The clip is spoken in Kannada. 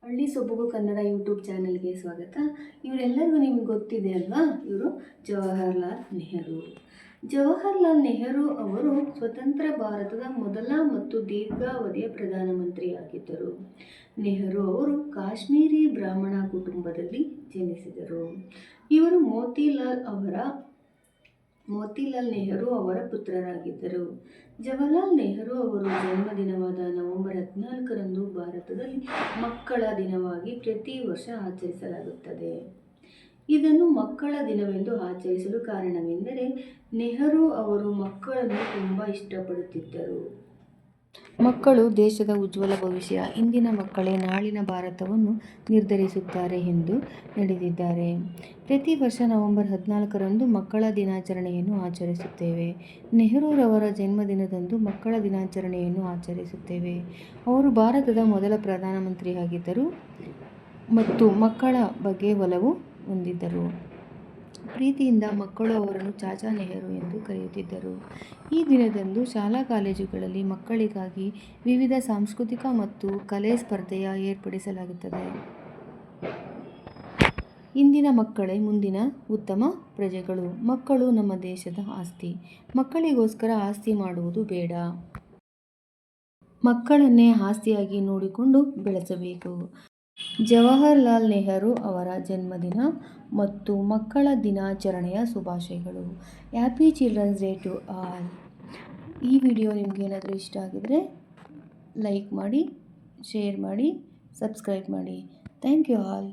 ಹಳ್ಳಿ ಸೊಬಗು ಕನ್ನಡ ಯೂಟ್ಯೂಬ್ ಚಾನಲ್ಗೆ ಸ್ವಾಗತ. ಇವರೆಲ್ಲರಿಗೂ ನಿಮಗೆ ಗೊತ್ತಿದೆ ಅಲ್ವಾ, ಇವರು ಜವಾಹರ್ಲಾಲ್ ನೆಹರು. ಜವಾಹರ್ಲಾಲ್ ನೆಹರು ಅವರು ಸ್ವತಂತ್ರ ಭಾರತದ ಮೊದಲ ಮತ್ತು ದೀರ್ಘಾವಧಿಯ ಪ್ರಧಾನಮಂತ್ರಿಯಾಗಿದ್ದರು. ನೆಹರು ಅವರು ಕಾಶ್ಮೀರಿ ಬ್ರಾಹ್ಮಣ ಕುಟುಂಬದಲ್ಲಿ ಜನಿಸಿದರು. ಇವರು ಮೋತಿಲಾಲ್ ನೆಹರು ಅವರ ಪುತ್ರರಾಗಿದ್ದರು. ಜವಾಹರ್ಲಾಲ್ ನೆಹರು ಅವರ ಜನ್ಮದಿನವಾದ ನವೆಂಬರ್ 14ರಂದು ಭಾರತದಲ್ಲಿ ಮಕ್ಕಳ ದಿನವಾಗಿ ಪ್ರತಿ ವರ್ಷ ಆಚರಿಸಲಾಗುತ್ತದೆ. ಇದನ್ನು ಮಕ್ಕಳ ದಿನವೆಂದು ಆಚರಿಸಲು ಕಾರಣವೆಂದರೆ ನೆಹರು ಅವರು ಮಕ್ಕಳನ್ನು ತುಂಬ ಇಷ್ಟಪಡುತ್ತಿದ್ದರು. ಮಕ್ಕಳು ದೇಶದ ಉಜ್ವಲ ಭವಿಷ್ಯ. ಇಂದಿನ ಮಕ್ಕಳೇ ನಾಳಿನ ಭಾರತವನ್ನು ನಿರ್ಧರಿಸುತ್ತಾರೆ ಎಂದು ನಡೆದಿದ್ದಾರೆ. ಪ್ರತಿ ವರ್ಷ ನವೆಂಬರ್ 14ರಂದು ಮಕ್ಕಳ ದಿನಾಚರಣೆಯನ್ನು ಆಚರಿಸುತ್ತೇವೆ. ನೆಹರೂರವರ ಜನ್ಮದಿನದಂದು ಮಕ್ಕಳ ದಿನಾಚರಣೆಯನ್ನು ಆಚರಿಸುತ್ತೇವೆ. ಅವರು ಭಾರತದ ಮೊದಲ ಪ್ರಧಾನಮಂತ್ರಿಯಾಗಿದ್ದರು ಮತ್ತು ಮಕ್ಕಳ ಬಗ್ಗೆ ಒಲವು ಹೊಂದಿದ್ದರು. ಪ್ರೀತಿಯಿಂದ ಮಕ್ಕಳು ಅವರನ್ನು ಚಾಚಾ ನೆಹರು ಎಂದು ಕರೆಯುತ್ತಿದ್ದರು. ಈ ದಿನದಂದು ಶಾಲಾ ಕಾಲೇಜುಗಳಲ್ಲಿ ಮಕ್ಕಳಿಗಾಗಿ ವಿವಿಧ ಸಾಂಸ್ಕೃತಿಕ ಮತ್ತು ಕಲೆ ಸ್ಪರ್ಧೆಯ ಏರ್ಪಡಿಸಲಾಗುತ್ತದೆ. ಇಂದಿನ ಮಕ್ಕಳೇ ಮುಂದಿನ ಉತ್ತಮ ಪ್ರಜೆಗಳು. ಮಕ್ಕಳು ನಮ್ಮ ದೇಶದ ಆಸ್ತಿ. ಮಕ್ಕಳಿಗೋಸ್ಕರ ಆಸ್ತಿ ಮಾಡುವುದು ಬೇಡ. ಮಕ್ಕಳನ್ನೇ ಆಸ್ತಿಯಾಗಿ ನೋಡಿಕೊಂಡು ಬೆಳೆಸಬೇಕು. ಜವಾಹರ್ಲಾಲ್ ನೆಹರು ಅವರ ಜನ್ಮದಿನ ಮತ್ತು ಮಕ್ಕಳ ದಿನಾಚರಣೆಯ ಶುಭಾಶಯಗಳು. Happy children's day to all. ಈ ವಿಡಿಯೋ ನಿಮಗೇನಾದರೂ ಇಷ್ಟ ಆಗಿದರೆ ಲೈಕ್ ಮಾಡಿ, ಶೇರ್ ಮಾಡಿ, ಸಬ್ಸ್ಕ್ರೈಬ್ ಮಾಡಿ. Thank you all.